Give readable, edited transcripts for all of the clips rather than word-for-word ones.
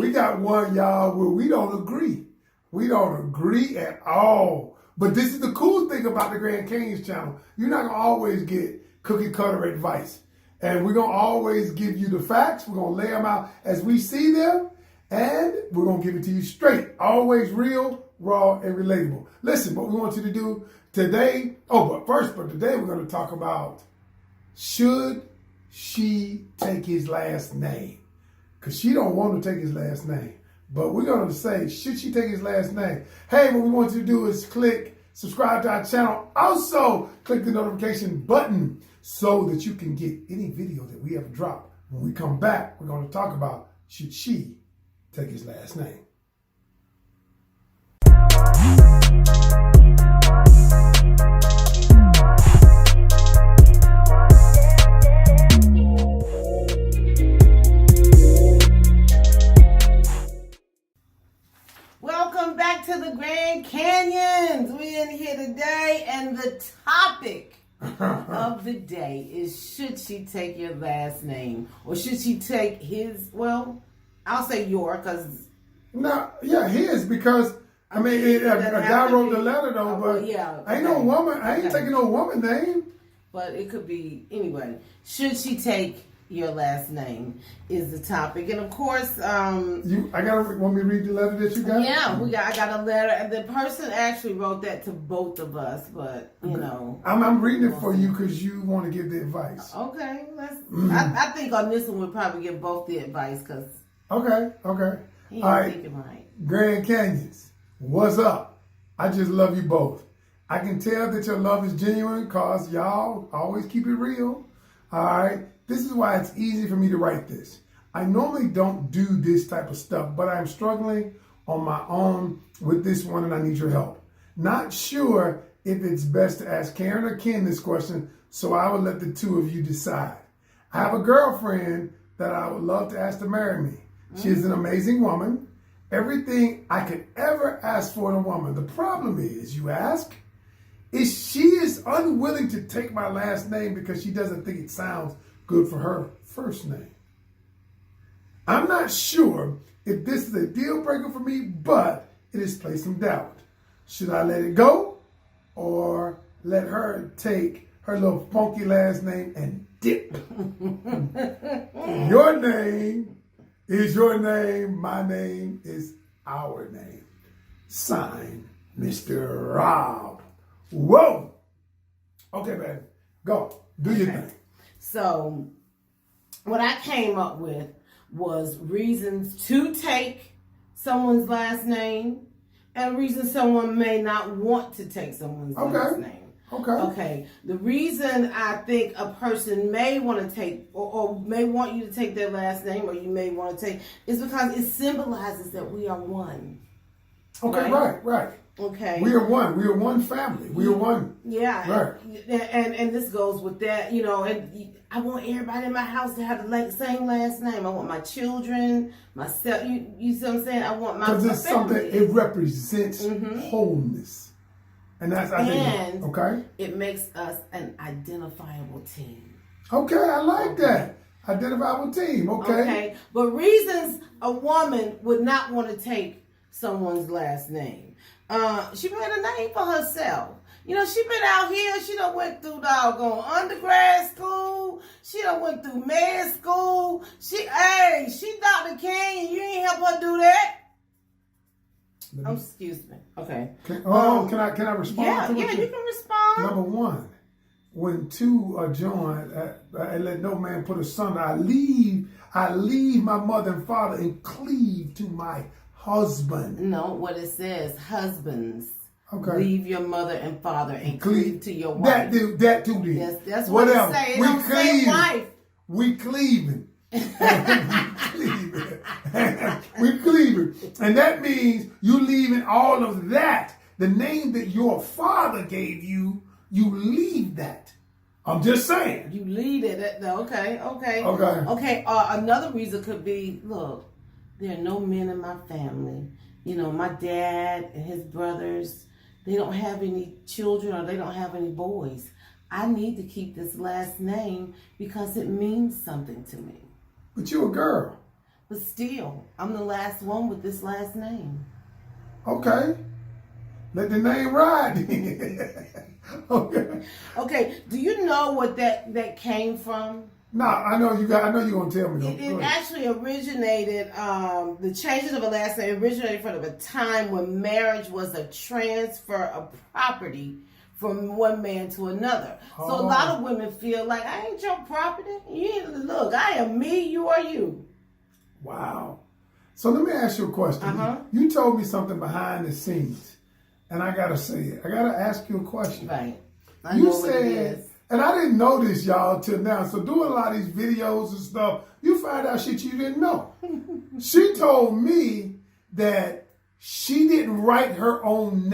We got one, y'all, where we don't agree. We don't agree at all. But this is the cool thing about the Grand Canyons channel. You're not going to always get cookie cutter advice. And we're going to always give you the facts. We're going to lay them out as we see them. And we're going to give it to you straight. Always real, raw, and relatable. Listen, what we want you to do today. But today we're going to talk about, should she take his last name? Because she don't want to take his last name. But we're going to say, should she take his last name? Hey, what we want you to do is click subscribe to our channel. Also, click the notification button so that you can get any video that we ever drop. When we come back, we're going to talk about, should she take his last name? Welcome back to the Grand Canyons. We're in here today, and the topic of the day is, should she take your last name? Or should she take his, well, I'll say your, because... No, yeah, his, because, I mean, a guy wrote the letter, though, but yeah, ain't no woman, I ain't taking no woman name. But it could be, anyway, should she take your last name is the topic. And of course, want me to read the letter that you got? Yeah, I got a letter, and the person actually wrote that to both of us, but you know. I'm reading it for you because you want to give the advice. Okay, I think on this one we'll probably give both the advice, because Okay. All right. thinking right. Grand Canyons, what's up? I just love you both. I can tell that your love is genuine because y'all always keep it real. All right. This is why it's easy for me to write this. I normally don't do this type of stuff, but I'm struggling on my own with this one, and I need your help. Not sure if it's best to ask Karen or Ken this question, so I will let the two of you decide. I have a girlfriend that I would love to ask to marry me. She is an amazing woman. Everything I could ever ask for in a woman. The problem is, you ask, she is unwilling to take my last name because she doesn't think it sounds good for her first name. I'm not sure if this is a deal breaker for me, but it has placed some doubt. Should I let it go or let her take her little funky last name and dip? Your name is your name. My name is our name. Signed, Mr. Rob. Whoa. Okay, baby. Go. Do your thing. So, what I came up with was reasons to take someone's last name and reasons someone may not want to take someone's last name. Okay. The reason I think a person may want to take or may want you to take their last name, or you may want to take, is because it symbolizes that we are one. Okay, right. Okay. We are one. We are one family. We are one. Yeah. Right. And this goes with that, you know, and I want everybody in my house to have the same last name. I want my children, myself, you see what I'm saying? I want my family. Because it's something, it represents wholeness. And that's, I think, okay? It makes us an identifiable team. Okay, I like that. Identifiable team, okay. But reasons a woman would not want to take someone's last name. She made a name for herself. You know, she been out here. She done went through doggone undergrad school. She done went through med school. She Dr. Ken. You ain't help her do that. Excuse me. Okay. Can I respond? Yeah, you can respond. Number one, when two are joined, and let no man put asunder. I leave my mother and father and cleave to my husband. No, what it says, husbands. Okay. Leave your mother and father and cleave to your wife. That too. Yes, that's what it say. It don't say wife. We cleaving. We cleaving. And that means you leaving all of that. The name that your father gave you, you leave that. I'm just saying. You leave it. Okay. Another reason could be, look, there are no men in my family. You know, my dad and his brothers, they don't have any children, or they don't have any boys. I need to keep this last name because it means something to me. But you're a girl. But still, I'm the last one with this last name. Okay. Let the name ride. Okay. Okay, do you know what that came from? No, I know you got. I know you're gonna tell me. It actually originated. The changes of a last name originated from a time when marriage was a transfer of property from one man to another. So a lot of women feel like, I ain't your property. Look, I am me. You are you. Wow. So let me ask you a question. You told me something behind the scenes, and I gotta say it. I gotta ask you a question. Right. You said, and I didn't know this, y'all, till now. So doing a lot of these videos and stuff, you find out shit you didn't know. She told me that she didn't write her own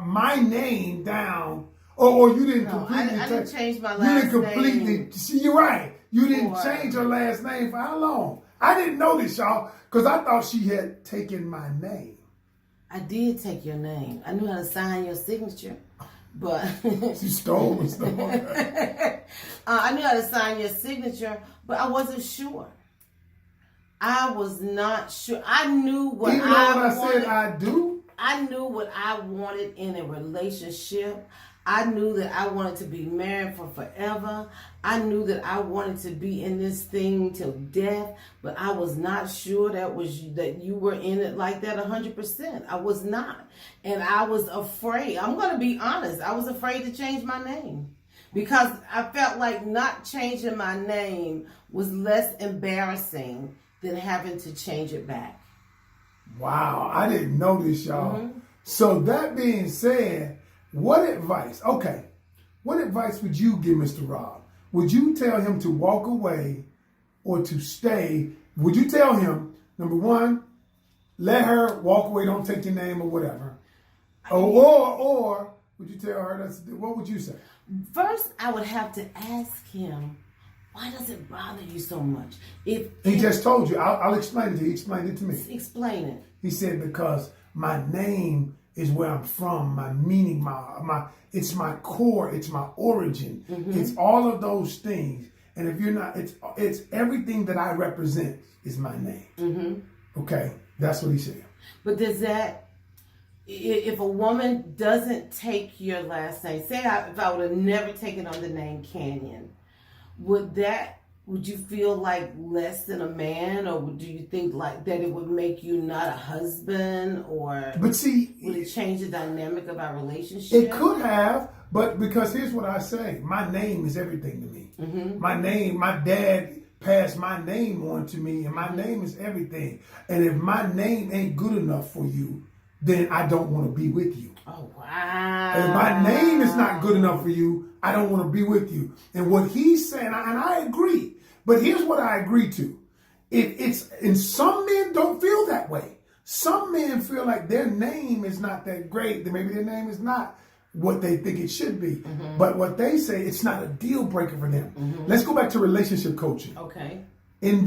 my name down, or you didn't completely. I didn't change my last name. You didn't completely. name. See, you're right. You didn't change her last name for how long? I didn't know this, y'all, because I thought she had taken my name. I did take your name. I knew how to sign your signature. But she stole my stuff. I knew how to sign your signature, but I wasn't sure. I was not sure. I knew what Even I when wanted. I said I do. I knew what I wanted in a relationship. I knew that I wanted to be married for forever. I knew that I wanted to be in this thing till death, but I was not sure that you were in it like that 100%. I was not. And I was afraid. I'm going to be honest. I was afraid to change my name because I felt like not changing my name was less embarrassing than having to change it back. Wow. I didn't know this, y'all. So that being said, what advice would you give Mr. Rob? Would you tell him to walk away or to stay? Would you tell him, number one, let her walk away, don't take your name or whatever? Or would you tell her, what would you say? First, I would have to ask him, why does it bother you so much? He just told you. I'll explain it to you. He explained it to me. Explain it. He said, because my name is where I'm from, my meaning, it's my core, it's my origin. It's all of those things. And if you're not, it's everything that I represent is my name. Okay, that's what he said. But does that, if a woman doesn't take your last name, say if I would have never taken on the name Canion, would you feel like less than a man, or do you think like that it would make you not a husband, or but see, would it change the dynamic of our relationship? It could have, but because here's what I say, my name is everything to me. My name, my dad passed my name on to me, and my name is everything. And if my name ain't good enough for you, then I don't want to be with you. Oh, wow. And if my name is not good enough for you, I don't want to be with you. And what he's saying, and I agree, but here's what I agree to. And some men don't feel that way. Some men feel like their name is not that great. Maybe their name is not what they think it should be. But what they say, it's not a deal breaker for them. Let's go back to relationship coaching. Okay. In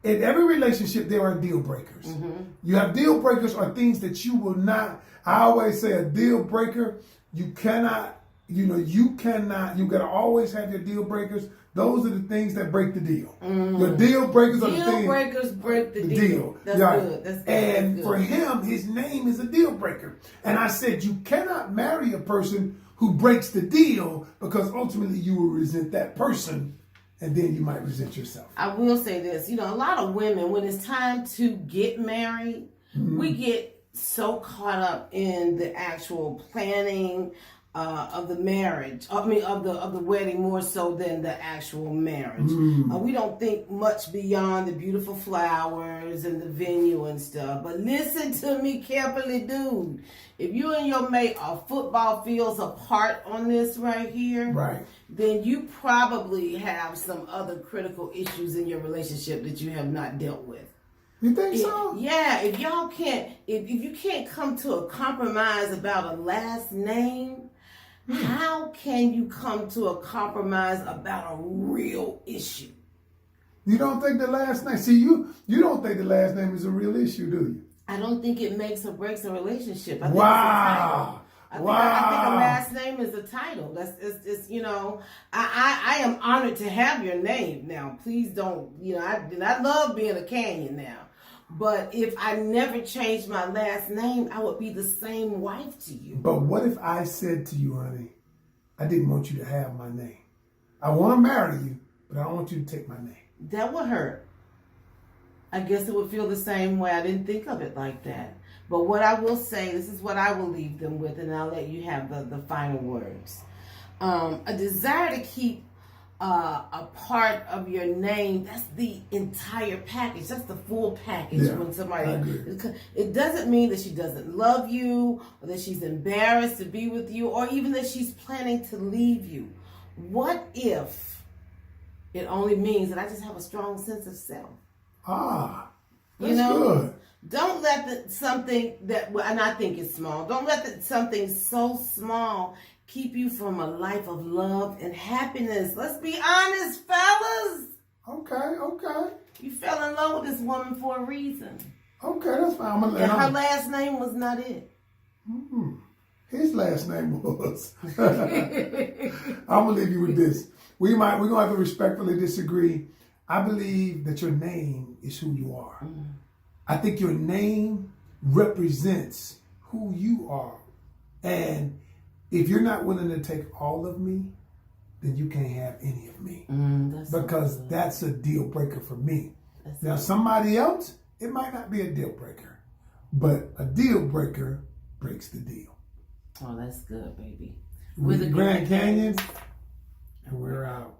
every relationship, there are deal breakers. You have deal breakers or things that you will not. I always say a deal breaker, you cannot, you got to always have your deal breakers. Those are the things that break the deal. Your deal breakers are the things. Deal breakers break the deal. That's good. That's good. And That's good. for him, his name is a deal breaker. And I said, you cannot marry a person who breaks the deal, because ultimately you will resent that person. And then you might resent yourself. I will say this. A lot of women, when it's time to get married, we get so caught up in the actual planning of the marriage. Of the wedding more so than the actual marriage. We don't think much beyond the beautiful flowers and the venue and stuff. But listen to me carefully, dude. If you and your mate are football fields apart on this right here, right, then you probably have some other critical issues in your relationship that you have not dealt with. You think so? Yeah, if you can't come to a compromise about a last name, how can you come to a compromise about a real issue? You don't think the last name, you don't think the last name is a real issue, do you? I don't think it makes or breaks a relationship. I think wow. I think a last name is a title. It's you know, I am honored to have your name now. Please don't, you know, I love being a Canion now. But if I never changed my last name, I would be the same wife to you. But what if I said to you, honey, I didn't want you to have my name. I want to marry you, but I don't want you to take my name. That would hurt. I guess it would feel the same way. I didn't think of it like that. But what I will say, this is what I will leave them with, and I'll let you have the final words. A desire to keep a part of your name, that's the entire package. That's the full package. Yeah, when somebody, I agree. it doesn't mean that she doesn't love you, or that she's embarrassed to be with you, or even that she's planning to leave you. What if it only means that I just have a strong sense of self? That's good. Don't let something that, and I think it's small, don't let something so small keep you from a life of love and happiness. Let's be honest, fellas. Okay. You fell in love with this woman for a reason. Okay, that's fine. And her last name was not it. His last name was. I'm gonna leave you with this. We're gonna have to respectfully disagree. I believe that your name is who you are. I think your name represents who you are. And if you're not willing to take all of me, then you can't have any of me. Because that's a deal breaker for me. Now, somebody else, it might not be a deal breaker. But a deal breaker breaks the deal. Oh, that's good, baby. We're the Grand Canions, and we're out.